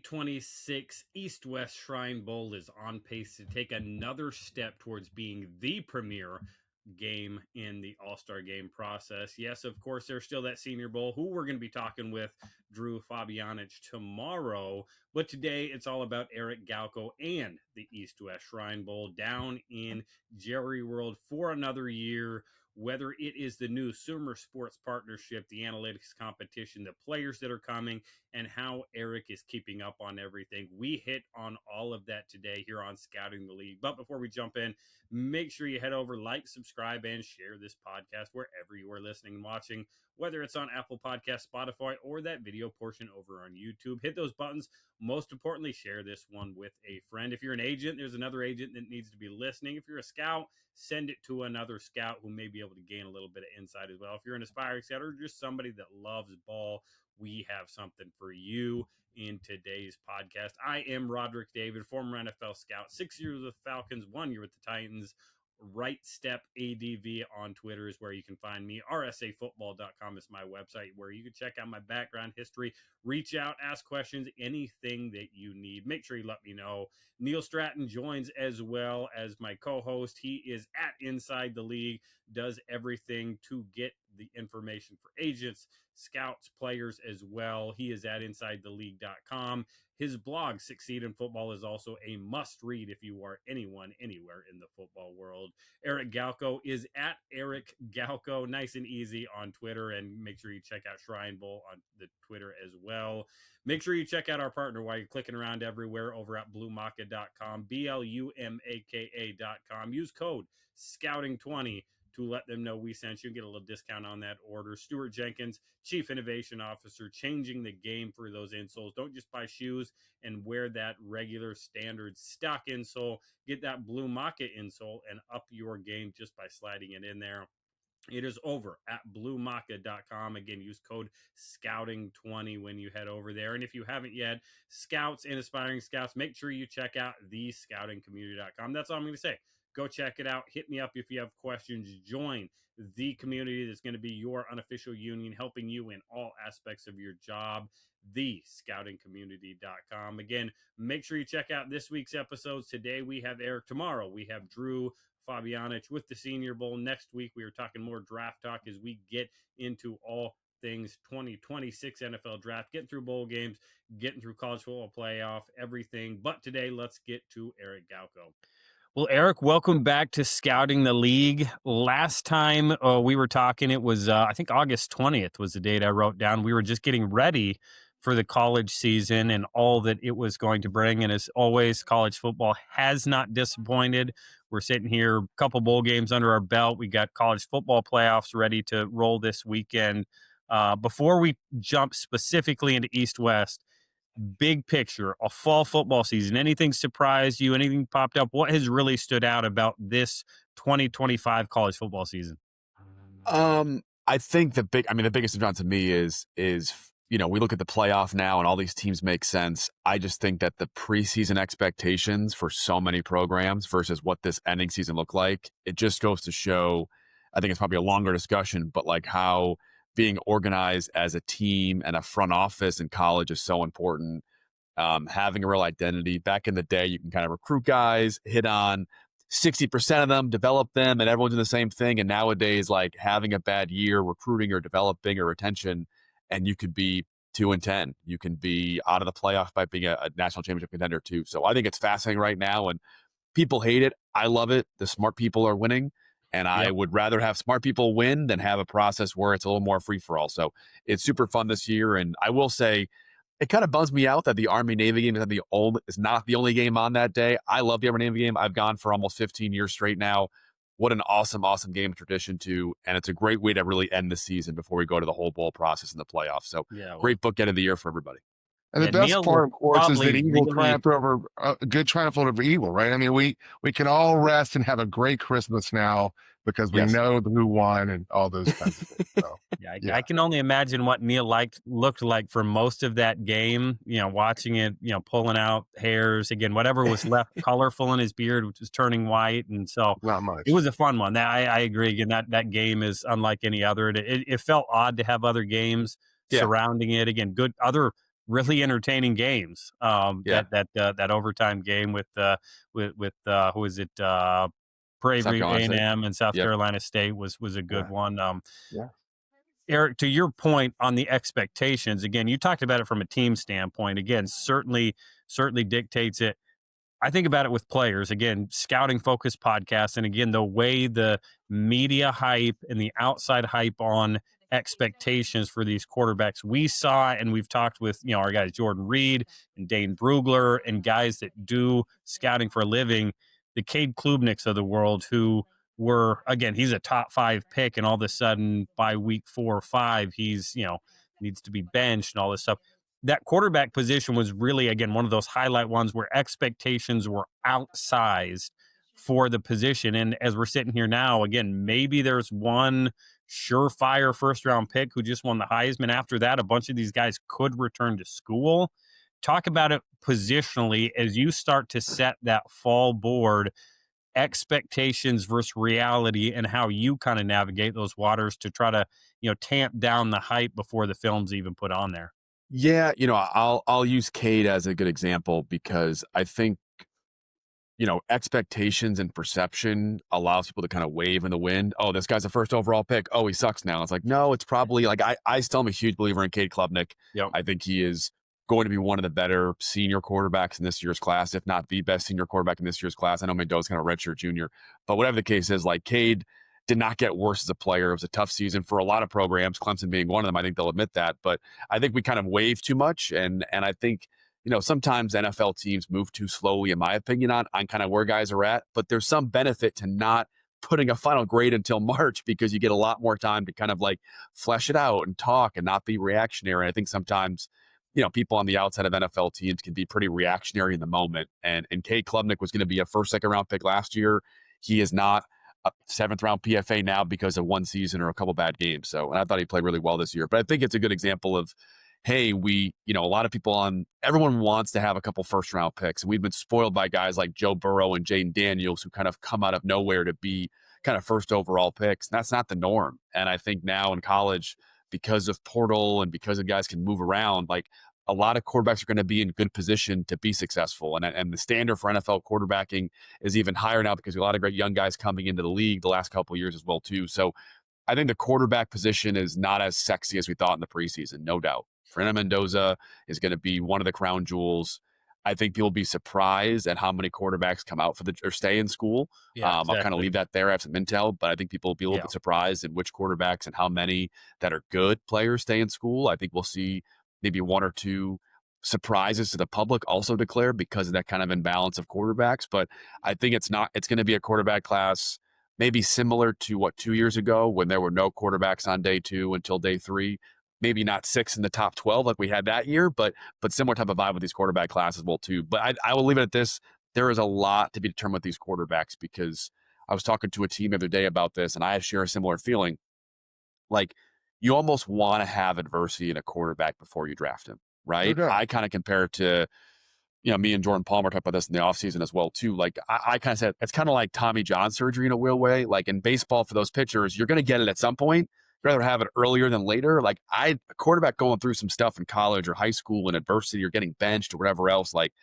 2026 East-West Shrine Bowl is on pace to take another step towards being the premier game in the All-Star game process. Yes, of course, there's still that Senior Bowl, who we're going to be talking with Drew Fabianich tomorrow. But today, it's all about Eric Galko and the East-West Shrine Bowl down in Jerry World for another year. Whether it is the new Sumer Sports Partnership, the analytics competition, the players that are coming, and how Eric is keeping up on everything. We hit on all of that today here on Scouting the League. But before we jump in, make sure you head over, like, subscribe, and share this podcast wherever you are listening and watching, whether it's on Apple Podcasts, Spotify, or that video portion over on YouTube. Hit those buttons. Most importantly, share this one with a friend. If you're an agent, there's another agent that needs to be listening. If you're a scout, send it to another scout who may be able to gain a little bit of insight as well. If you're an aspiring scout or just somebody that loves ball, we have something for you in today's podcast. I am Rodrik David, former NFL scout, 6 years with the Falcons, 1 year with the Titans. Right Step ADV on Twitter is where you can find me. rsafootball.com is my website where you can check out my background history, reach out, ask questions, anything that you need. Make sure you let me know. Neil Stratton joins as well as my co-host. He is at Inside the League, does everything to get the information for agents, scouts, players as well. He is at InsideTheLeague.com. His blog, Succeed in Football, is also a must-read if you are anyone, anywhere in the football world. Eric Galko is at Eric Galko, nice and easy on Twitter, and make sure you check out Shrine Bowl on the Twitter as well. Make sure you check out our partner while you're clicking around everywhere over at BlueMaka.com, BLUMAKA.com. Use code SCOUTING20 to let them know we sent you and get a little discount on that order. Stuart Jenkins, Chief Innovation Officer, changing the game for those insoles. Don't just buy shoes and wear that regular standard stock insole. Get that Blue Maka insole and up your game just by sliding it in there. It is over at BlueMaka.com. Again, use code SCOUTING20 when you head over there. And if you haven't yet, scouts and aspiring scouts, make sure you check out thescoutingcommunity.com. That's all I'm going to say. Go check it out. Hit me up if you have questions. Join the community that's going to be your unofficial union, helping you in all aspects of your job, thescoutingcommunity.com. Again, make sure you check out this week's episodes. Today we have Eric. Tomorrow we have Drew Fabianich with the Senior Bowl. Next week we are talking more draft talk as we get into all things 2026 NFL draft, getting through bowl games, getting through college football playoff, everything. But today, let's get to Eric Galko. Well, Eric, welcome back to Scouting the League. Last time we were talking, it was, I think August 20th was the date I wrote down. We were just getting ready for the college season and all that it was going to bring. And as always, college football has not disappointed. We're sitting here, a couple bowl games under our belt. We got college football playoffs ready to roll this weekend. Before we jump specifically into East-West, big picture, a fall football season, anything surprised you? Anything popped up? What has really stood out about this 2025 college football season? I think the biggest event to me is, we look at the playoff now and all these teams make sense. I just think that the preseason expectations for so many programs versus what this ending season looked like, it just goes to show, I think it's probably a longer discussion, but like how being organized as a team and a front office in college is so important. Having a real identity. Back in the day, you can kind of recruit guys, hit on 60% of them, develop them, and everyone's doing the same thing. And nowadays, like having a bad year recruiting or developing or retention, and you could be 2-10. You can be out of the playoff by being a national championship contender too. So I think it's fascinating right now, and people hate it. I love it. The smart people are winning. And I would rather have smart people win than have a process where it's a little more free-for-all. So it's super fun this year. And I will say, it kind of bums me out that the Army-Navy game is not the only game on that day. I love the Army-Navy game. I've gone for almost 15 years straight now. What an awesome, awesome game of tradition, too. And it's a great way to really end the season before we go to the whole bowl process in the playoffs. So great bookend of the year for everybody. And the best part, of course, is that evil triumphed over good triumph over evil, right? I mean, we can all rest and have a great Christmas now because we know who won and all those kinds of things. So, I can only imagine what Neil looked like for most of that game. Watching it, pulling out hairs again, whatever was left colorful in his beard, which was turning white, and so not much. It was a fun one. I agree. Again, that game is unlike any other. It felt odd to have other games surrounding it. Again, good other really entertaining games. That overtime game with who is it? Bravery A&M and South Carolina State was a good one. Eric, to your point on the expectations, again, you talked about it from a team standpoint. Again, certainly dictates it. I think about it with players, again, scouting focused podcasts. And again, the way the media hype and the outside hype on expectations for these quarterbacks we saw, and we've talked with, our guys, Jordan Reed and Dane Brugler and guys that do scouting for a living, the Cade Klubniks of the world who were, again, he's a top 5 pick. And all of a sudden by week 4 or 5, he's, needs to be benched and all this stuff. That quarterback position was really, again, one of those highlight ones where expectations were outsized for the position. And as we're sitting here now, again, maybe there's one surefire first-round pick who just won the Heisman. After that, a bunch of these guys could return to school. Talk about it positionally as you start to set that fall board, expectations versus reality, and how you kind of navigate those waters to try to, tamp down the hype before the film's even put on there. Yeah, I'll use Cade as a good example because I think, expectations and perception allows people to kind of wave in the wind. Oh, this guy's a first overall pick. Oh, he sucks now. It's like, no, it's probably like, I still am a huge believer in Cade Klubnik. Yep. I think he is going to be one of the better senior quarterbacks in this year's class, if not the best senior quarterback in this year's class. I know Mendoza's kind of redshirt junior, but whatever the case is, like Cade did not get worse as a player. It was a tough season for a lot of programs, Clemson being one of them. I think they'll admit that. But I think we kind of wave too much. And I think, sometimes NFL teams move too slowly, in my opinion, on kind of where guys are at. But there's some benefit to not putting a final grade until March because you get a lot more time to kind of like flesh it out and talk and not be reactionary. And I think sometimes, people on the outside of NFL teams can be pretty reactionary in the moment. And Cade Klubnik was going to be a first, second round pick last year. He is not a 7th round PFA now because of one season or a couple bad games. So, and I thought he played really well this year, but I think it's a good example of, hey, a lot of people everyone wants to have a couple first round picks. And we've been spoiled by guys like Joe Burrow and Jaden Daniels who kind of come out of nowhere to be kind of first overall picks. And that's not the norm. And I think now in college, because of portal and because of guys can move around, like a lot of quarterbacks are going to be in good position to be successful. And the standard for NFL quarterbacking is even higher now because a lot of great young guys coming into the league the last couple of years as well, too. So I think the quarterback position is not as sexy as we thought in the preseason, no doubt. Fernando Mendoza is going to be one of the crown jewels. I think people will be surprised at how many quarterbacks come out or stay in school. Yeah, exactly. I'll kind of leave that there. I have some intel, but I think people will be a little bit surprised at which quarterbacks and how many that are good players stay in school. I think we'll see maybe 1 or 2 surprises to the public also declare because of that kind of imbalance of quarterbacks. But I think it's going to be a quarterback class maybe similar to what 2 years ago when there were no quarterbacks on day 2 until day 3. Maybe not 6 in the top 12 like we had that year, but similar type of vibe with these quarterback classes will too. But I will leave it at this. There is a lot to be determined with these quarterbacks because I was talking to a team the other day about this and I share a similar feeling. Like you almost want to have adversity in a quarterback before you draft him, right? Okay. I kind of compare it to, me and Jordan Palmer talked about this in the offseason as well too. Like I kind of said, it's kind of like Tommy John surgery in a real way. Like in baseball for those pitchers, you're going to get it at some point. Rather have it earlier than later. Like a quarterback going through some stuff in college or high school and adversity or getting benched or whatever else. Like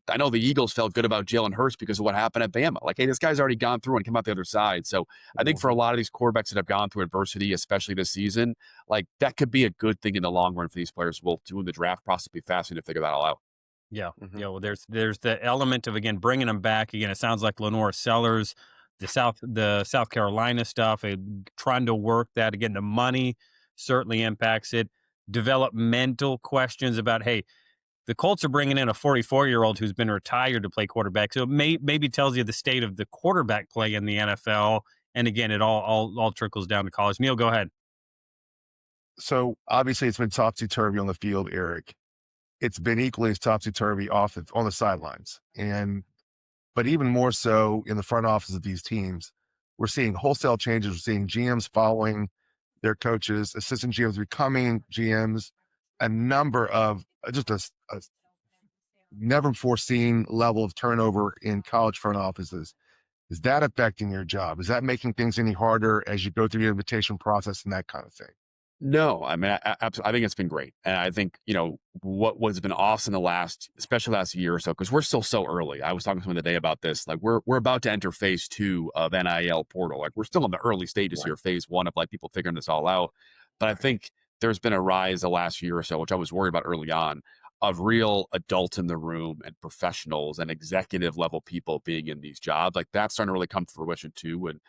I know the Eagles felt good about Jalen Hurts because of what happened at Bama. Like, hey, this guy's already gone through and come out the other side. So I think for a lot of these quarterbacks that have gone through adversity, especially this season, like that could be a good thing in the long run for these players. Will too in the draft process be fascinating to figure that all out. Yeah. Mm-hmm. Yeah. Well, there's the element of, again, bringing them back. Again, it sounds like Lenore Sellers, the South Carolina stuff, trying to work that. Again, the money certainly impacts it. Developmental questions about, hey, the Colts are bringing in a 44-year-old who's been retired to play quarterback. So it maybe tells you the state of the quarterback play in the NFL. And again, it all trickles down to college. Neil, go ahead. So obviously it's been topsy-turvy on the field, Eric. It's been equally as topsy-turvy on the sidelines. But even more so in the front office of these teams, we're seeing wholesale changes. We're seeing GMs following their coaches, assistant GMs becoming GMs, a number of just a never foreseen level of turnover in college front offices. Is that affecting your job? Is that making things any harder as you go through the invitation process and that kind of thing? No, I mean, I think it's been great. And I think, what was been awesome especially last year or so, because we're still so early. I was talking to someone today about this. Like, we're about to enter phase 2 of NIL portal. Like, we're still in the early stages here, phase 1 of like people figuring this all out. But I think there's been a rise the last year or so, which I was worried about early on, of real adults in the room and professionals and executive level people being in these jobs. Like, that's starting to really come to fruition too. And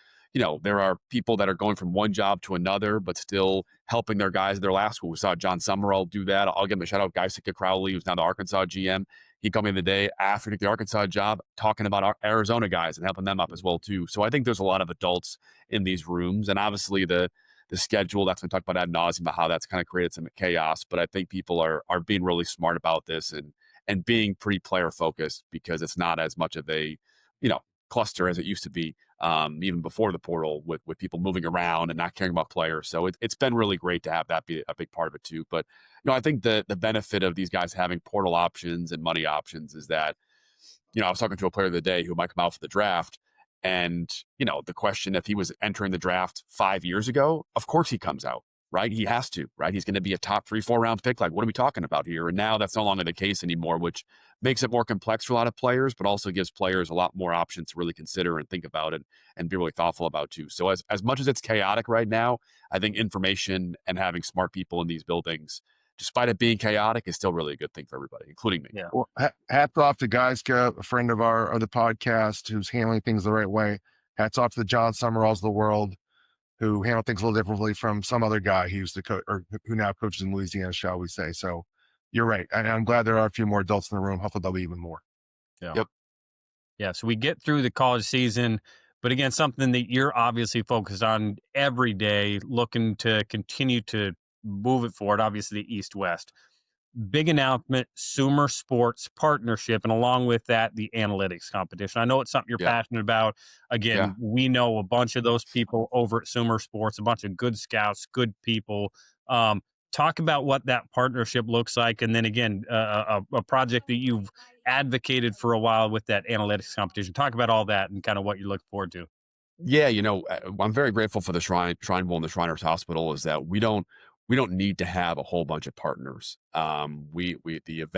there are people that are going from one job to another, but still helping their guys at their last school. We saw John Summerall do that. I'll give him a shout out. Geisica Crowley, who's now the Arkansas GM. He called me the day after he took the Arkansas job, talking about our Arizona guys and helping them up as well too. So I think there's a lot of adults in these rooms, and obviously the schedule that's been talked about ad nauseum about how that's kind of created some chaos. But I think people are being really smart about this and being pretty player focused, because it's not as much of a cluster as it used to be, even before the portal, with people moving around and not caring about players. So it's been really great to have that be a big part of it too. But I think the benefit of these guys having portal options and money options is that, I was talking to a player the other day who might come out for the draft, and the question, if he was entering the draft 5 years ago, of course he comes out. Right? He has to, right? He's going to be a top 3-4 round pick. Like, what are we talking about here? And now that's no longer the case anymore, which makes it more complex for a lot of players, but also gives players a lot more options to really consider and think about it and be really thoughtful about too. So as much as it's chaotic right now, I think information and having smart people in these buildings, despite it being chaotic, is still really a good thing for everybody, including me. Yeah. Well, hats off to Geisica, a friend of the podcast, who's handling things the right way. Hats off to the John Summeralls of the world, who handle things a little differently from some other guy who used to coach, or who now coaches in Louisiana, shall we say. So you're right. And I'm glad there are a few more adults in the room. Hopefully there'll be even more. Yeah. Yep. Yeah. So we get through the college season, but again, something that you're obviously focused on every day, looking to continue to move it forward, obviously the East-West. Big announcement, Sumer Sports partnership, and along with that, the analytics competition. I know it's something you're passionate about. Again, we know a bunch of those people over at Sumer Sports, a bunch of good scouts, good people. Talk about what that partnership looks like, and then again, a project that you've advocated for a while with that analytics competition. Talk about all that and kind of what you look forward to. Yeah, I'm very grateful for the Shrine Bowl and the Shriners Hospital, is that we don't need to have a whole bunch of partners. The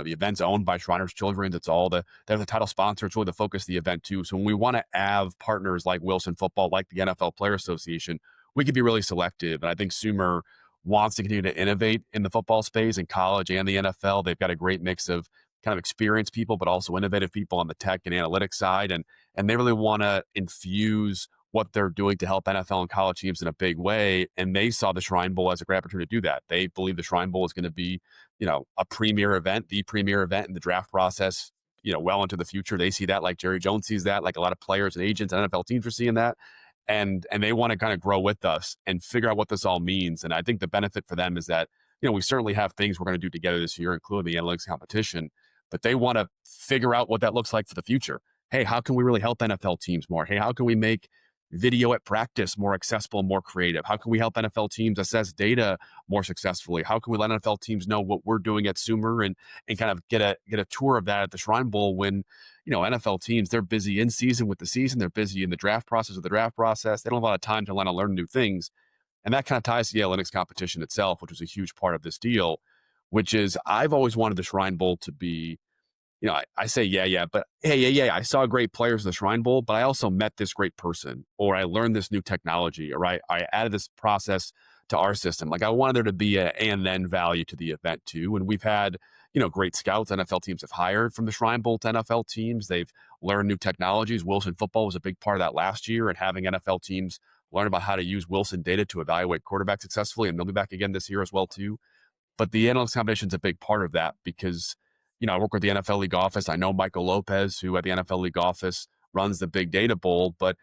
event's owned by Shriners Children's. They're the title sponsor. It's really the focus of the event too. So when we want to have partners like Wilson Football, like the NFL Player Association, we can be really selective. And I think Sumer wants to continue to innovate in the football space in college and the NFL. They've got a great mix of kind of experienced people, but also innovative people on the tech and analytics side. And they really want to infuse what they're doing to help NFL and college teams in a big way. And they saw the Shrine Bowl as a great opportunity to do that. They believe the Shrine Bowl is going to be, a premier event, the premier event in the draft process, well into the future. They see that like Jerry Jones sees that, like a lot of players and agents and NFL teams are seeing that. And they want to kind of grow with us and figure out what this all means. And I think the benefit for them is that, we certainly have things we're going to do together this year, including the analytics competition, but they want to figure out what that looks like for the future. Hey, how can we really help NFL teams more? Hey, how can we make video at practice more accessible, more creative? How can we help NFL teams assess data more successfully? How can we let NFL teams know what we're doing at Sumer and kind of get a tour of that at the Shrine Bowl when, NFL teams, they're busy in season with the season. They're busy in the draft process with the draft process. They don't have a lot of time to learn new things. And that kind of ties to the analytics competition itself, which was a huge part of this deal, which is I've always wanted the Shrine Bowl to be, I say, but hey, I saw great players in the Shrine Bowl, but I also met this great person, or I learned this new technology, or I added this process to our system. Like, I wanted there to be a and then value to the event too. And we've had, great scouts NFL teams have hired from the Shrine Bowl to NFL teams. They've learned new technologies. Wilson Football was a big part of that last year, and having NFL teams learn about how to use Wilson data to evaluate quarterbacks successfully. And they'll be back again this year as well too. But the analytics competition is a big part of that because, I work with the NFL League office. I know Michael Lopez, who at the NFL League office runs the Big Data Bowl, but,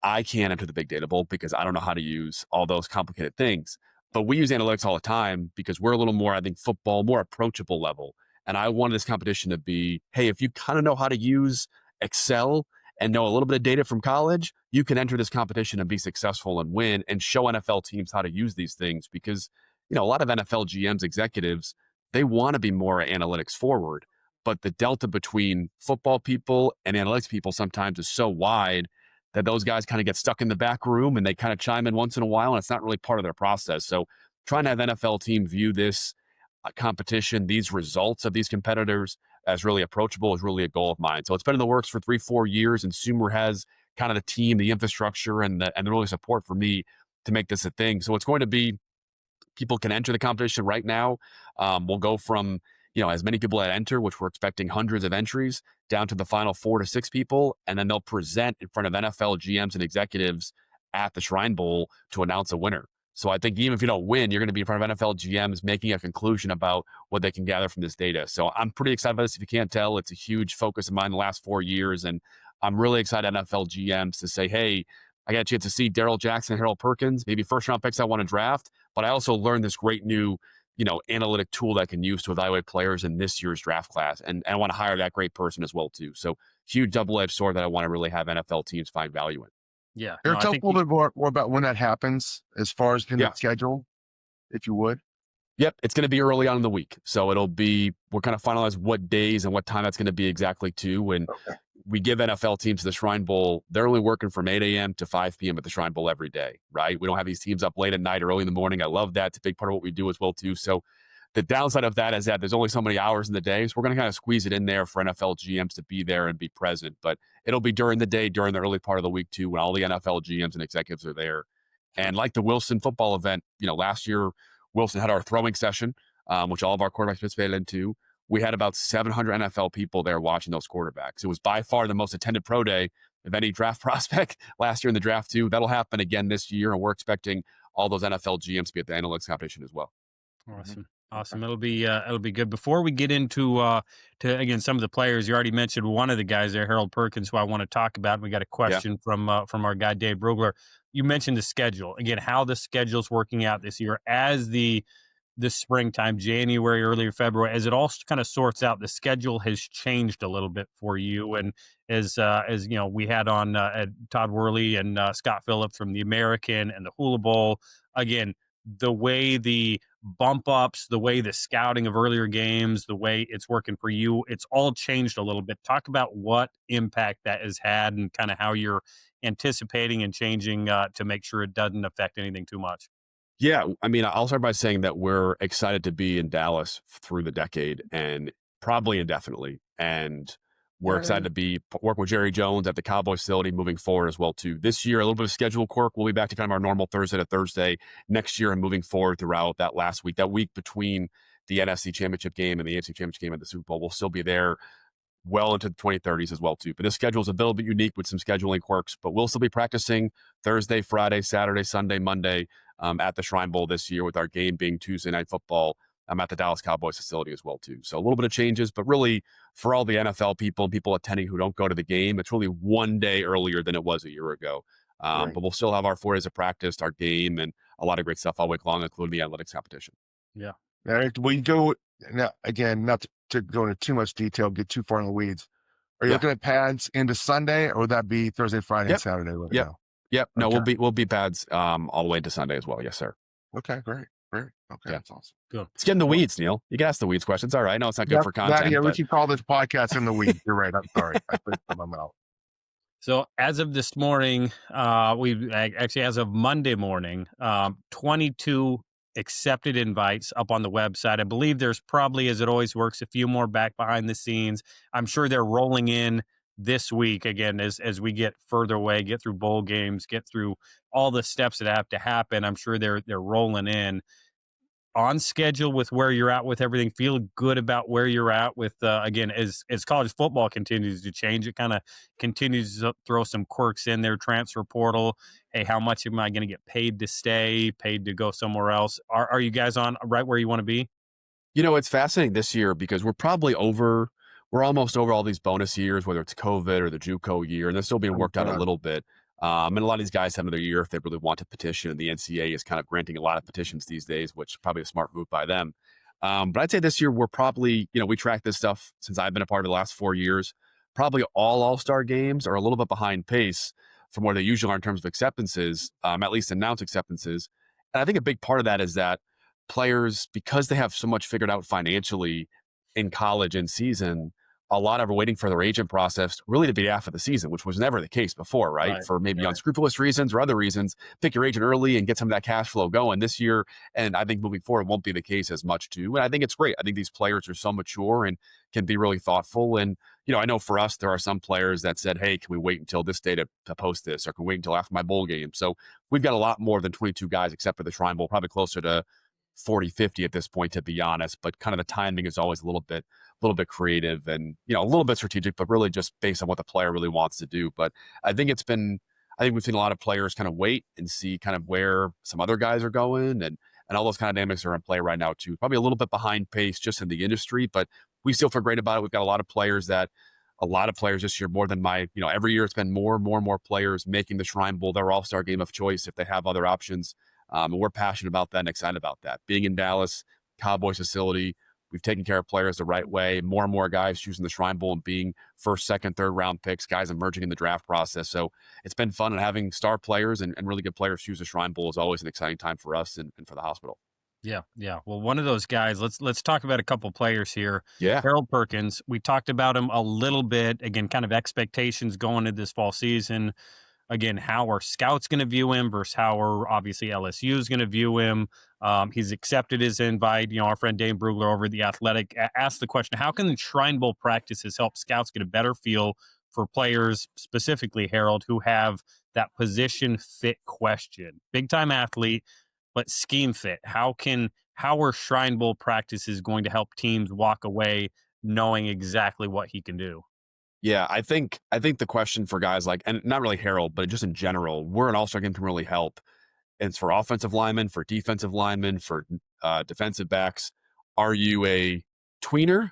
I can't enter the Big Data Bowl because I don't know how to use all those complicated things. But we use analytics all the time because we're a little more, I think, football, more approachable level. And I wanted this competition to be, hey, if you kind of know how to use Excel and know a little bit of data from college, you can enter this competition and be successful and win and show NFL teams how to use these things because, a lot of NFL GMs, executives, they want to be more analytics forward, but the delta between football people and analytics people sometimes is so wide that those guys kind of get stuck in the back room and they kind of chime in once in a while, and it's not really part of their process. So trying to have NFL team view this competition, these results of these competitors as really approachable is really a goal of mine. So it's been in the works for 3-4 years, and Sumer has kind of the team, the infrastructure, and the really support for me to make this a thing. So it's going to be, people can enter the competition right now. We'll go from, as many people that enter, which we're expecting hundreds of entries, down to the final 4 to 6 people. And then they'll present in front of NFL GMs and executives at the Shrine Bowl to announce a winner. So I think even if you don't win, you're going to be in front of NFL GMs making a conclusion about what they can gather from this data. So I'm pretty excited about this. If you can't tell, it's a huge focus of mine the last 4 years. And I'm really excited NFL GMs to say, hey, I got a chance to see Darrell Jackson, Harold Perkins, maybe first-round picks I want to draft, but I also learned this great new, analytic tool that I can use to evaluate players in this year's draft class. And I want to hire that great person as well, too. So huge double-edged sword that I want to really have NFL teams find value in. Yeah. Eric, tell us a little bit more about when that happens as far as in the schedule, if you would. Yep, it's going to be early on in the week. So we're kind of finalize what days and what time that's going to be exactly too. And we give NFL teams to the Shrine Bowl, they're only working from 8 a.m. to 5 p.m. at the Shrine Bowl every day, right? We don't have these teams up late at night, early in the morning. I love that. It's a big part of what we do as well too. So the downside of that is that there's only so many hours in the day. So we're going to kind of squeeze it in there for NFL GMs to be there and be present. But it'll be during the day, during the early part of the week too, when all the NFL GMs and executives are there. And like the Wilson football event, last year, Wilson had our throwing session, which all of our quarterbacks participated into. We had about 700 NFL people there watching those quarterbacks. It was by far the most attended pro day of any draft prospect last year in the draft too. That'll happen again this year, and we're expecting all those NFL GMs to be at the analytics competition as well. Awesome. Awesome. It'll be good. Before we get into again some of the players, you already mentioned one of the guys there, Harold Perkins, who I want to talk about. We got a question from our guy Dave Brugler. You mentioned the schedule. Again, how the schedule's working out this year as the springtime, January, earlier February, as it all kind of sorts out. The schedule has changed a little bit for you, and as we had on Todd Worley and Scott Phillips from the American and the Hula Bowl. Again, the way the bump ups, the way the scouting of earlier games, the way it's working for you, it's all changed a little bit. Talk about what impact that has had and kind of how you're anticipating and changing to make sure it doesn't affect anything too much. Yeah, I mean, I'll start by saying that we're excited to be in Dallas through the decade and probably indefinitely. And we're excited to be working with Jerry Jones at the Cowboys facility moving forward as well too. This year, a little bit of schedule quirk. We'll be back to kind of our normal Thursday to Thursday next year and moving forward throughout that last week. That week between the NFC Championship game and the AFC Championship game at the Super Bowl, we'll still be there well into the 2030s as well too. But this schedule is a little bit unique with some scheduling quirks, but we'll still be practicing Thursday, Friday, Saturday, Sunday, Monday at the Shrine Bowl this year, with our game being Tuesday Night Football at the Dallas Cowboys facility as well too. So a little bit of changes, but really for all the NFL people and people attending who don't go to the game, it's really one day earlier than it was a year ago. But we'll still have our 4 days of practice, our game, and a lot of great stuff all week long, including the analytics competition. Yeah. Eric, will you go now, again, not to go into too much detail, get too far in the weeds. Are you looking at pads into Sunday, or would that be Thursday, Friday, and Saturday? Yep. No, we'll be pads all the way into Sunday as well. Yes, sir. Okay, great. Okay, that's awesome. Good. Let's get in the weeds, Neil. You can ask the weeds questions. All right. I know it's not good for content. We should call this podcast In the Weeds. You're right. I'm sorry. I put my mouth. So as of this morning, as of Monday morning, 22 accepted invites up on the website. I believe there's probably, as it always works, a few more back behind the scenes. I'm sure they're rolling in this week again as we get further away, get through bowl games, get through all the steps that have to happen. I'm sure they're rolling in. On schedule with where you're at with everything, feel good about where you're at with, again, as college football continues to change, it kind of continues to throw some quirks in there, transfer portal. Hey, how much am I going to get paid to stay, paid to go somewhere else? Are you guys on right where you want to be? It's fascinating this year because we're almost over all these bonus years, whether it's COVID or the JUCO year, and they're still being worked out a little bit. And a lot of these guys have another year if they really want to petition. And the NCAA is kind of granting a lot of petitions these days, which is probably a smart move by them. But I'd say this year we're probably, we track this stuff since I've been a part of the last 4 years. Probably all-star games are a little bit behind pace from where they usually are in terms of acceptances, at least announced acceptances. And I think a big part of that is that players, because they have so much figured out financially in college and season, a lot of are waiting for their agent process really to be after the season, which was never the case before, right? For maybe unscrupulous reasons or other reasons, pick your agent early and get some of that cash flow going this year. And I think moving forward won't be the case as much too. And I think it's great. I think these players are so mature and can be really thoughtful. And, I know for us, there are some players that said, hey, can we wait until this day to post this, or can we wait until after my bowl game? So we've got a lot more than 22 guys except for the Shrine Bowl, probably closer to 40, 50 at this point, to be honest. But kind of the timing is always a little bit creative and, a little bit strategic, but really just based on what the player really wants to do. But I think we've seen a lot of players kind of wait and see kind of where some other guys are going, and all those kind of dynamics are in play right now too. Probably a little bit behind pace just in the industry, but we still feel great about it. We've got a lot of players this year, more than every year it's been more and more players making the Shrine Bowl their all-star game of choice if they have other options. And we're passionate about that and excited about that. Being in Dallas, Cowboys facility, we've taken care of players the right way. More and more guys choosing the Shrine Bowl and being first, second, third round picks, guys emerging in the draft process. So it's been fun, and having star players and really good players choose the Shrine Bowl is always an exciting time for us and for the hospital. Yeah. Well, one of those guys, let's talk about a couple players here. Yeah. Harold Perkins, we talked about him a little bit. Again, kind of expectations going into this fall season. Again, how are scouts going to view him versus how are obviously LSU is going to view him. He's accepted his invite. Our friend Dane Brugler over at The Athletic asked the question, how can the Shrine Bowl practices help scouts get a better feel for players, specifically Harold, who have that position fit question? Big time athlete, but scheme fit. How are Shrine Bowl practices going to help teams walk away knowing exactly what he can do? Yeah, I think the question for guys like, and not really Harold, but just in general, where an all-star game can really help. And it's for offensive linemen, for defensive linemen, for defensive backs. Are you a tweener?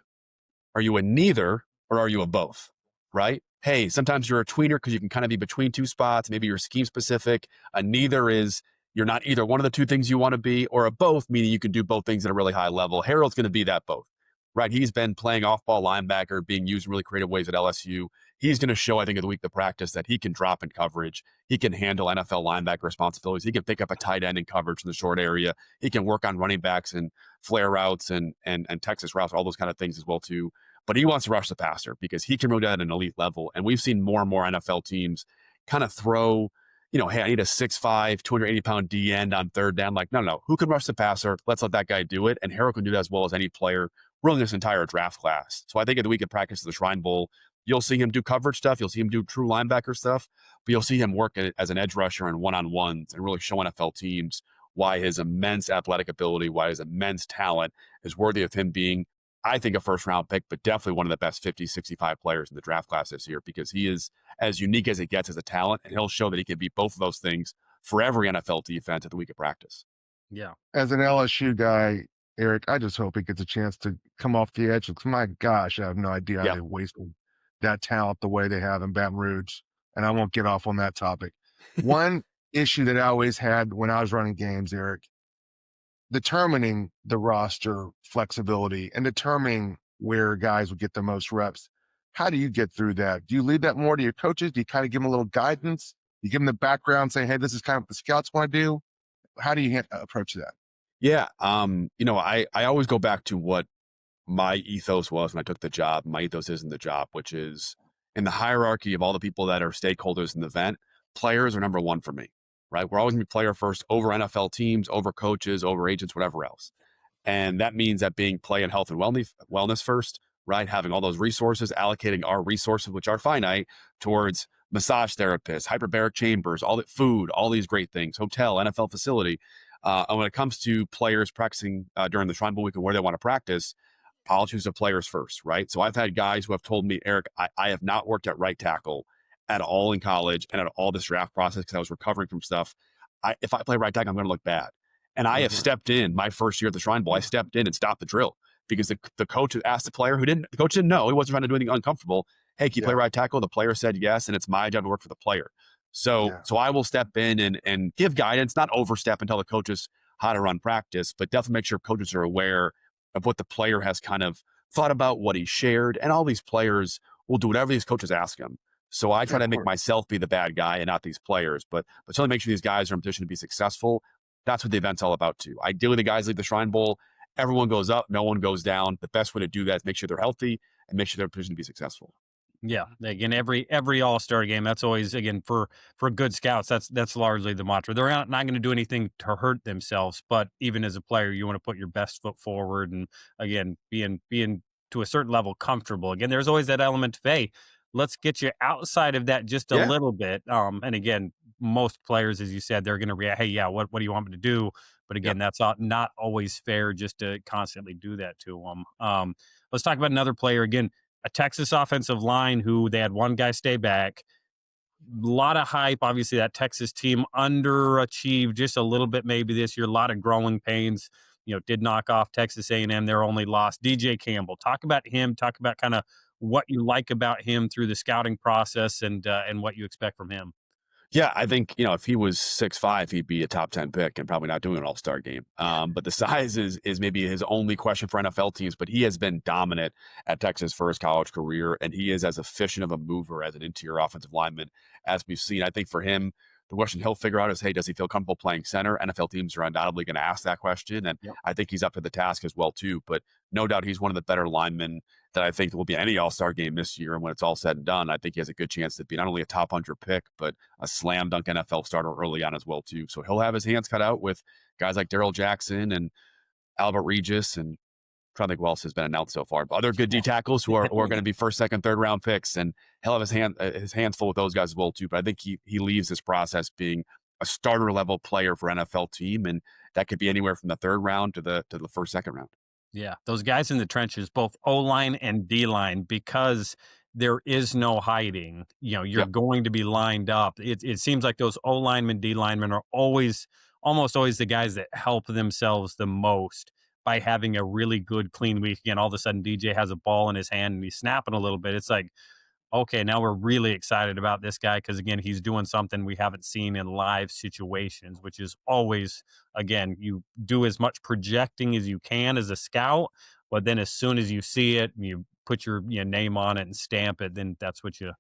Are you a neither? Or are you a both? Right? Hey, sometimes you're a tweener because you can kind of be between two spots. Maybe you're scheme specific. A neither is you're not either one of the two things you want to be, or a both, meaning you can do both things at a really high level. Harold's going to be that both. Right, he's been playing off-ball linebacker, being used in really creative ways at LSU. He's going to show, I think, in the week of practice that he can drop in coverage. He can handle NFL linebacker responsibilities. He can pick up a tight end in coverage in the short area. He can work on running backs and flare routes and Texas routes, all those kind of things as well too. But he wants to rush the passer because he can really do that at an elite level. And we've seen more and more NFL teams kind of throw, hey, I need a 6'5", 280-pound D end on third down. Like, no, who can rush the passer? Let's let that guy do it. And Harold can do that as well as any player really this entire draft class. So I think in the week of practice of the Shrine Bowl, you'll see him do coverage stuff. You'll see him do true linebacker stuff, but you'll see him work as an edge rusher and one-on-ones and really show NFL teams why his immense athletic ability, why his immense talent is worthy of him being, I think, a first-round pick, but definitely one of the best 50, 65 players in the draft class this year, because he is as unique as it gets as a talent, and he'll show that he can be both of those things for every NFL defense at the week of practice. Yeah. As an LSU guy, Eric, I just hope he gets a chance to come off the edge. Because my gosh, I have no idea how they wasted that talent the way they have in Baton Rouge. And I won't get off on that topic. One issue that I always had when I was running games, Eric, determining the roster flexibility and determining where guys would get the most reps. How do you get through that? Do you leave that more to your coaches? Do you kind of give them a little guidance? You give them the background, say, hey, this is kind of what the scouts want to do. How do you approach that? Yeah. I always go back to what my ethos was when I took the job. My ethos is in the job, which is in the hierarchy of all the people that are stakeholders in the event, players are number one for me, right? We're always going to be player first over NFL teams, over coaches, over agents, whatever else. And that means that being play and health and wellness first, right? Having all those resources, allocating our resources, which are finite, towards massage therapists, hyperbaric chambers, all that food, all these great things, hotel, NFL facility. And when it comes to players practicing during the Shrine Bowl week and where they want to practice, I'll choose the players first, right? So I've had guys who have told me, Eric, I have not worked at right tackle at all in college and at all this draft process because I was recovering from stuff. If I play right tackle, I'm going to look bad. And I have stepped in my first year at the Shrine Bowl. I stepped in and stopped the drill because the coach asked the player the coach didn't know. He wasn't trying to do anything uncomfortable. Hey, can you play right tackle? The player said yes, and it's my job to work for the player. So I will step in and give guidance, not overstep and tell the coaches how to run practice, but definitely make sure coaches are aware of what the player has kind of thought about, what he shared, and all these players will do whatever these coaches ask them. So I try to make myself be the bad guy and not these players, but certainly make sure these guys are in position to be successful. That's what the event's all about too. Ideally, the guys leave the Shrine Bowl, everyone goes up, no one goes down. The best way to do that is make sure they're healthy and make sure they're positioned to be successful. Yeah, again, every All-Star game, that's always, again, for good scouts, that's largely the mantra. They're not going to do anything to hurt themselves, but even as a player, you want to put your best foot forward, and again, being to a certain level comfortable. Again, there's always that element of, hey, let's get you outside of that just a little bit. And again, most players, as you said, they're going to react, hey, yeah, what do you want me to do? But again, that's not always fair just to constantly do that to them. Let's talk about another player again. A Texas offensive line who they had one guy stay back. A lot of hype. Obviously, that Texas team underachieved just a little bit maybe this year. A lot of growing pains. Did knock off Texas A&M. Their only loss. DJ Campbell. Talk about him. Talk about kind of what you like about him through the scouting process and what you expect from him. Yeah, I think, if he was 6'5", he'd be a top 10 pick and probably not doing an all-star game. But the size is maybe his only question for NFL teams, but he has been dominant at Texas for his college career, and he is as efficient of a mover as an interior offensive lineman as we've seen. I think for him, the question he'll figure out is, hey, does he feel comfortable playing center? NFL teams are undoubtedly going to ask that question, and I think he's up to the task as well, too. But no doubt he's one of the better linemen that I think will be any all-star game this year. And when it's all said and done, I think he has a good chance to be not only a top 100 pick, but a slam dunk NFL starter early on as well, too. So he'll have his hands cut out with guys like Darrell Jackson and Albert Regis, and I'm trying to think who else has been announced so far, but other good D tackles who are going to be first, second, third round picks. And he'll have his hands full with those guys as well, too. But I think he leaves this process being a starter level player for NFL team. And that could be anywhere from the third round to the first, second round. Yeah, those guys in the trenches, both O-line and D-line, because there is no hiding. You're going to be lined up. It seems like those O-linemen, D-linemen are almost always the guys that help themselves the most by having a really good, clean week. Again, all of a sudden, DJ has a ball in his hand and he's snapping a little bit. It's like, okay, now we're really excited about this guy because, again, he's doing something we haven't seen in live situations, which is always, again, you do as much projecting as you can as a scout, but then as soon as you see it, you put your name on it and stamp it, then that's what you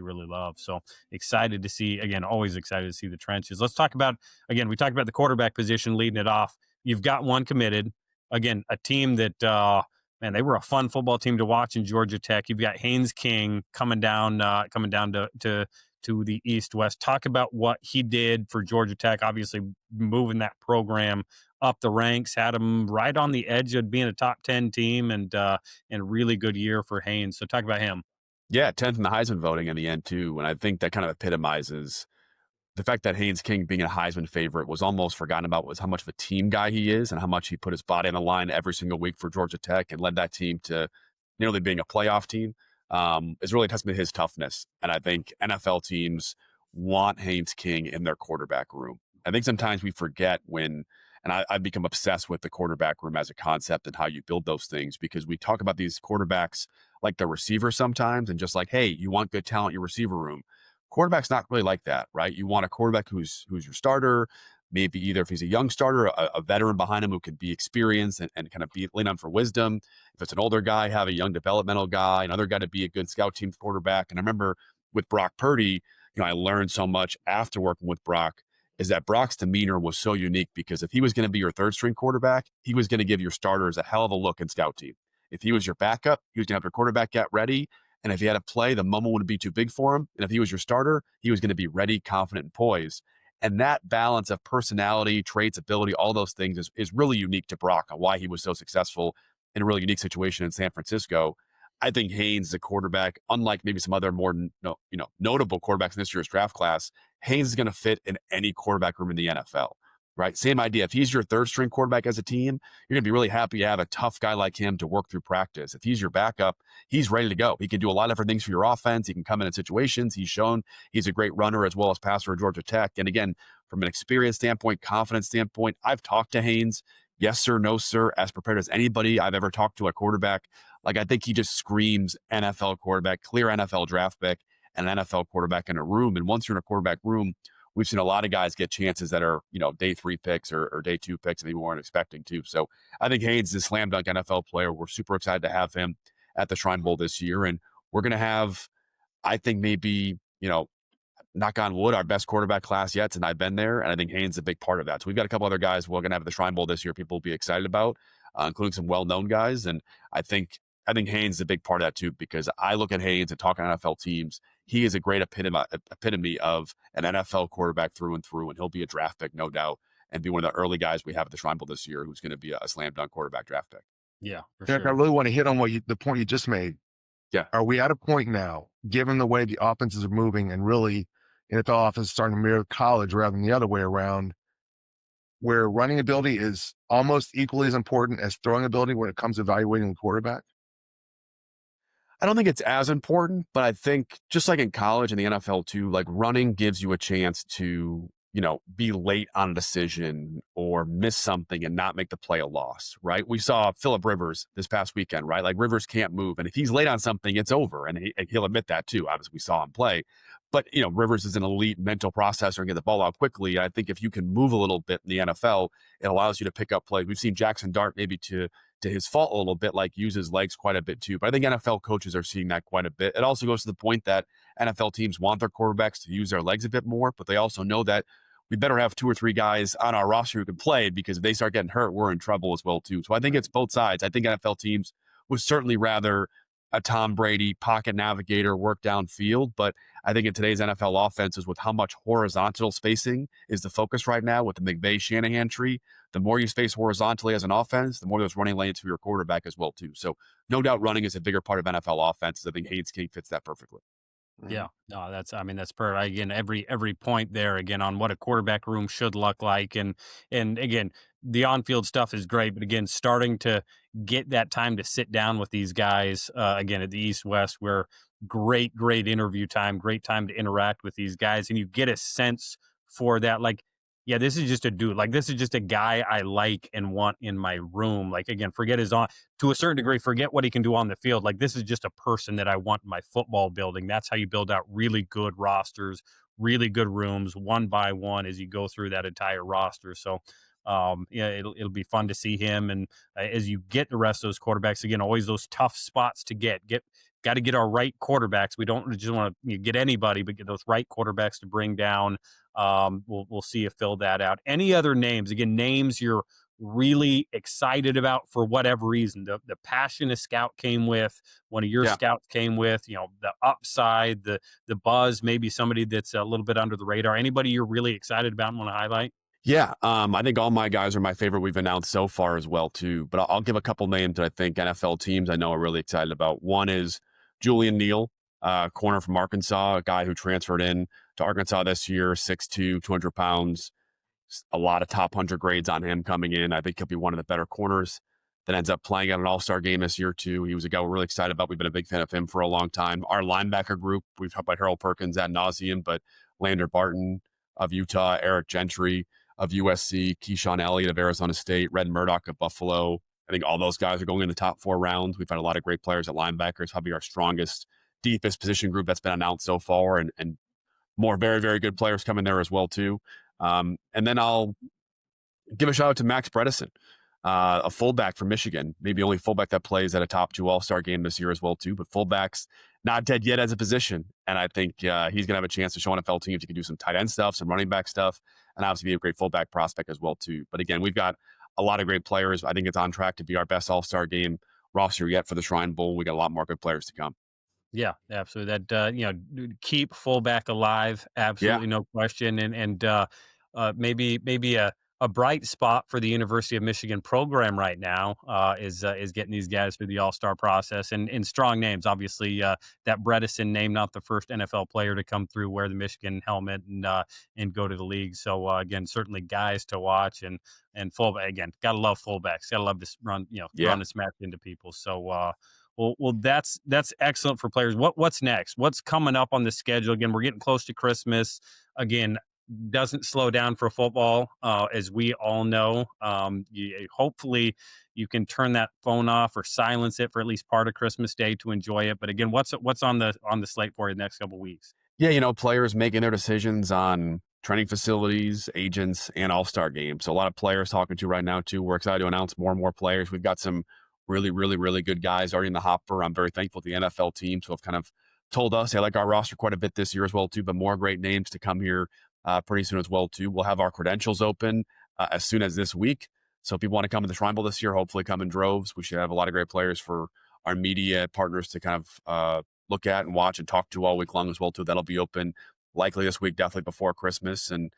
really love. So excited to see, again, always excited to see the trenches. Let's talk about, again, we talked about the quarterback position leading it off. You've got one committed. Again, a team that man, they were a fun football team to watch in Georgia Tech. You've got Haynes King coming down to the East-West. Talk about what he did for Georgia Tech, obviously moving that program up the ranks, had them right on the edge of being a top 10 team, and really good year for Haynes. So talk about him. Yeah, 10th in the Heisman voting in the end, too. And I think that kind of epitomizes the fact that Haynes King being a Heisman favorite was almost forgotten about was how much of a team guy he is and how much he put his body on the line every single week for Georgia Tech and led that team to nearly being a playoff team. Is really a testament to his toughness. And I think NFL teams want Haynes King in their quarterback room. I think sometimes we forget and I've become obsessed with the quarterback room as a concept and how you build those things, because we talk about these quarterbacks like the receiver sometimes and just like, hey, you want good talent in your receiver room. Quarterback's not really like that, right? You want a quarterback who's your starter, maybe either if he's a young starter, a veteran behind him who could be experienced and kind of lean on for wisdom. If it's an older guy, have a young developmental guy, another guy to be a good scout team quarterback. And I remember with Brock Purdy, I learned so much after working with Brock, is that Brock's demeanor was so unique, because if he was going to be your third string quarterback, he was going to give your starters a hell of a look in scout team. If he was your backup, he was going to have your quarterback get ready. And if he had to play, the moment wouldn't be too big for him. And if he was your starter, he was going to be ready, confident, and poised. And that balance of personality, traits, ability, all those things is really unique to Brock and why he was so successful in a really unique situation in San Francisco. I think Haynes is a quarterback, unlike maybe some other more notable quarterbacks in this year's draft class. Haynes is going to fit in any quarterback room in the NFL, right? Same idea. If he's your third string quarterback as a team, you're going to be really happy to have a tough guy like him to work through practice. If he's your backup, he's ready to go. He can do a lot of different things for your offense. He can come in situations. He's shown he's a great runner as well as passer at Georgia Tech. And again, from an experience standpoint, confidence standpoint, I've talked to Haynes. Yes, sir, no, sir, as prepared as anybody I've ever talked to a quarterback. Like, I think he just screams NFL quarterback, clear NFL draft pick, and an NFL quarterback in a room. And once you're in a quarterback room, we've seen a lot of guys get chances that are, day 3 picks or day 2 picks that we weren't expecting to. So I think Haynes is a slam dunk NFL player. We're super excited to have him at the Shrine Bowl this year. And we're going to have, I think maybe, knock on wood, our best quarterback class yet, and I've been there, and I think Haynes is a big part of that. So we've got a couple other guys we're going to have at the Shrine Bowl this year people will be excited about, including some well-known guys. And I think I think Haynes is a big part of that too, because I look at Haynes and talking NFL teams. He is a great epitome of an NFL quarterback through and through, and he'll be a draft pick, no doubt, and be one of the early guys we have at the Shrine Bowl this year who's going to be a slam dunk quarterback draft pick. Yeah, for Eric, sure. I really want to hit on the point you just made. Yeah. Are we at a point now, given the way the offenses are moving and really NFL offense is starting to mirror college rather than the other way around, where running ability is almost equally as important as throwing ability when it comes to evaluating the quarterback? I don't think it's as important, but I think just like in college and the NFL too, like running gives you a chance to, be late on a decision or miss something and not make the play a loss, right? We saw Phillip Rivers this past weekend, right? Like Rivers can't move. And if he's late on something, it's over. And he'll admit that too. Obviously, we saw him play. But, Rivers is an elite mental processor and get the ball out quickly. I think if you can move a little bit in the NFL, it allows you to pick up plays. We've seen Jackson Dart maybe to his fault a little bit, like use his legs quite a bit too. But I think NFL coaches are seeing that quite a bit. It also goes to the point that NFL teams want their quarterbacks to use their legs a bit more, but they also know that we better have 2 or 3 guys on our roster who can play, because if they start getting hurt, we're in trouble as well too. So I think it's both sides. I think NFL teams would certainly rather a Tom Brady pocket navigator work downfield, but I think in today's NFL offenses, with how much horizontal spacing is the focus right now with the McVay-Shanahan tree, the more you space horizontally as an offense, the more there's running lanes for your quarterback as well too. So no doubt running is a bigger part of NFL offenses. I think Haynes King fits that perfectly. Yeah, no, that's perfect. Again, every point there again on what a quarterback room should look like, and again, the on-field stuff is great, but again, starting to get that time to sit down with these guys again at the East-West, where great interview time, great time to interact with these guys, and you get a sense for that, like, yeah, this is just a dude. Like, this is just a guy I like and want in my room. Like, again, forget to a certain degree, forget what he can do on the field. Like, this is just a person that I want in my football building. That's how you build out really good rosters, really good rooms, one by one, as you go through that entire roster. So, yeah, it'll be fun to see him. And as you get the rest of those quarterbacks, again, always those tough spots to got to get our right quarterbacks. We don't just want to get anybody, but get those right quarterbacks to bring down. We'll see you fill that out. Any other names? Again, names you're really excited about for whatever reason. The passion a scout came with, one of your scouts came with, the upside, the buzz, maybe somebody that's a little bit under the radar. Anybody you're really excited about and want to highlight? Yeah, I think all my guys are my favorite we've announced so far as well too. But I'll give a couple names that I think NFL teams I know are really excited about. One is Julian Neal, corner from Arkansas, a guy who transferred in to Arkansas this year, 6'2", 200 pounds. A lot of top 100 grades on him coming in. I think he'll be one of the better corners that ends up playing at an all-star game this year too. He was a guy we're really excited about. We've been a big fan of him for a long time. Our linebacker group, we've talked about Harold Perkins ad nauseum, but Lander Barton of Utah, Eric Gentry of USC, Keyshawn Elliott of Arizona State, Red Murdoch of Buffalo. I think all those guys are going in the top 4 rounds. We've had a lot of great players at linebackers, probably our strongest, deepest position group that's been announced so far, and more very, very good players coming there as well too. And then I'll give a shout out to Max Bredesen, a fullback from Michigan, maybe only fullback that plays at a top 2 all-star game this year as well too, but fullback's not dead yet as a position. And I think he's going to have a chance to show NFL teams he can do some tight end stuff, some running back stuff, and obviously be a great fullback prospect as well too. But again, we've got a lot of great players. I think it's on track to be our best all-star game roster yet for the Shrine Bowl. We got a lot more good players to come. Yeah, absolutely. That keep fullback alive, absolutely no question. And maybe a bright spot for the University of Michigan program right now is getting these guys through the All-Star process and strong names. Obviously, that Bredesen name, not the first NFL player to come through, wear the Michigan helmet and go to the league. So again, certainly guys to watch and fullback. Again, gotta love fullbacks. Gotta love to run and smash into people. So. Well, that's excellent for players. What's next? What's coming up on the schedule? Again, we're getting close to Christmas. Again, doesn't slow down for football, as we all know. Hopefully, you can turn that phone off or silence it for at least part of Christmas Day to enjoy it. But again, what's on the slate for you the next couple of weeks? Yeah, players making their decisions on training facilities, agents, and all-star games. So a lot of players talking to right now too. We're excited to announce more and more players. We've got some really, really, really good guys already in the hopper. I'm very thankful to the NFL teams who have kind of told us they like our roster quite a bit this year as well too, but more great names to come here pretty soon as well too. We'll have our credentials open as soon as this week. So if people want to come to the Shrine Bowl this year, hopefully come in droves. We should have a lot of great players for our media partners to kind of look at and watch and talk to all week long as well too. That'll be open likely this week, definitely before Christmas, and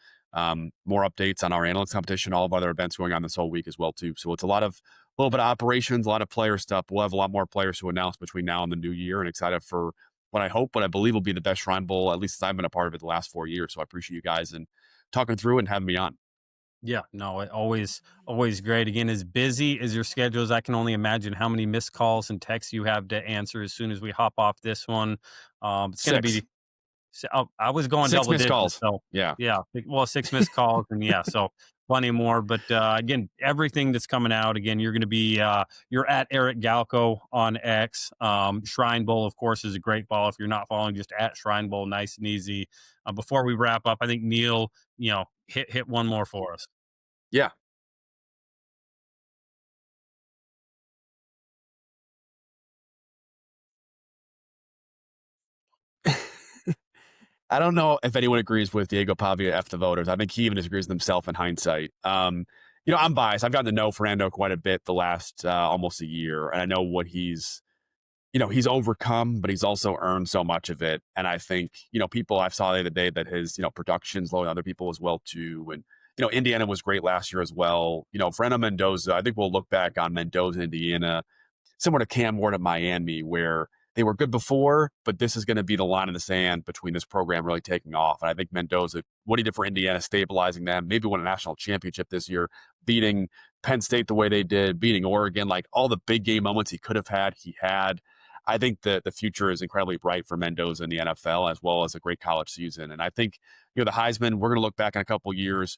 more updates on our analytics competition, all of our other events going on this whole week as well too. So it's a little bit of operations, a lot of player stuff. We'll have a lot more players to announce between now and the new year, and excited for what I believe will be the best Shrine Bowl, at least as I've been a part of it the last 4 years. So I appreciate you guys and talking through it and having me on. Yeah, no, always great. Again, as busy as your schedule is, I can only imagine how many missed calls and texts you have to answer as soon as we hop off this one. It's going to be. I was going 6 double missed digits, calls. so Yeah. Well, 6 missed calls, and so plenty more. But again, everything that's coming out, again, you're going to be you're at Eric Galko on X. Shrine Bowl, of course, is a great follow. If you're not following, just at Shrine Bowl, nice and easy. Before we wrap up, I think Neil, hit one more for us. Yeah. I don't know if anyone agrees with Diego Pavia F the voters. I think he even disagrees with himself in hindsight. I'm biased. I've gotten to know Fernando quite a bit the last almost a year, and I know what he's overcome, but he's also earned so much of it. And I think, people I saw the other day that his, production's low and other people as well too. And, Indiana was great last year as well. Fernando Mendoza, I think we'll look back on Mendoza, Indiana, similar to Cam Ward at Miami, where they were good before, but this is going to be the line in the sand between this program really taking off. And I think Mendoza, what he did for Indiana, stabilizing them, maybe won a national championship this year, beating Penn State the way they did, beating Oregon, like all the big game moments he could have had, he had. I think the future is incredibly bright for Mendoza in the NFL, as well as a great college season. And I think, the Heisman, we're going to look back in a couple of years.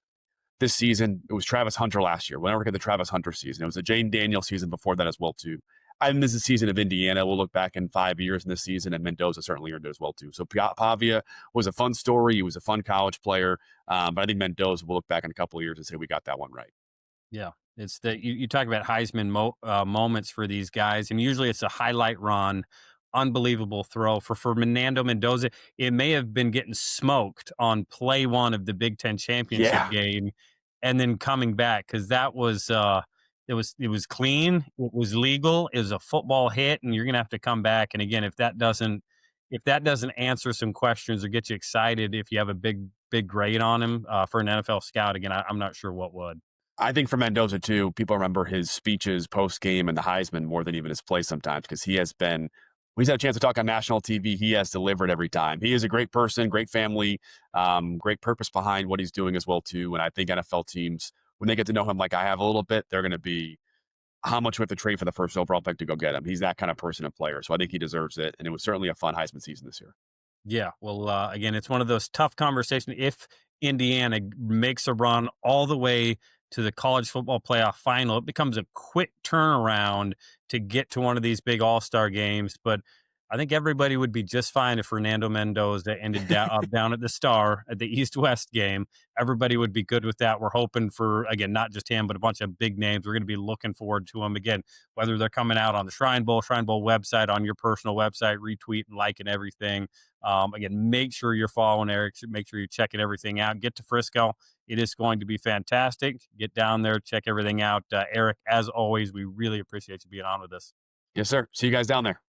This season, it was Travis Hunter last year. We'll never get the Travis Hunter season. It was a Jane Daniels season before that as well, too. I think this is the season of Indiana. We'll look back in 5 years in this season, and Mendoza certainly earned it as well, too. So Pavia was a fun story. He was a fun college player. But I think Mendoza will look back in a couple of years and say we got that one right. Yeah, it's that you talk about Heisman moments for these guys, and usually it's a highlight run, unbelievable throw for Fernando Mendoza. It may have been getting smoked on play one of the Big Ten championship game, and then coming back because that was it was clean, it was legal, it was a football hit, and you're gonna have to come back. And again, if that doesn't answer some questions or get you excited, if you have a big grade on him for an NFL scout, again, I'm not sure what would. I think for Mendoza, too, people remember his speeches post-game and the Heisman more than even his play sometimes, because he has been, when he's had a chance to talk on national TV, he has delivered every time. He is a great person, great family, great purpose behind what he's doing as well, too. And I think NFL teams, when they get to know him like I have a little bit, they're going to be, how much we have to trade for the first overall pick to go get him. He's that kind of person and player. So I think he deserves it. And it was certainly a fun Heisman season this year. Yeah, well, again, it's one of those tough conversations. If Indiana makes a run all the way to the college football playoff final, it becomes a quick turnaround to get to one of these big all-star games. But I think everybody would be just fine if Fernando Mendoza ended down at the Star at the East-West game. Everybody would be good with that. We're hoping for, again, not just him, but a bunch of big names. We're going to be looking forward to them. Again, whether they're coming out on the Shrine Bowl website, on your personal website, retweet and liking everything. Again, make sure you're following Eric. Make sure you're checking everything out. Get to Frisco. It is going to be fantastic. Get down there, check everything out. Eric, as always, we really appreciate you being on with us. Yes, sir. See you guys down there.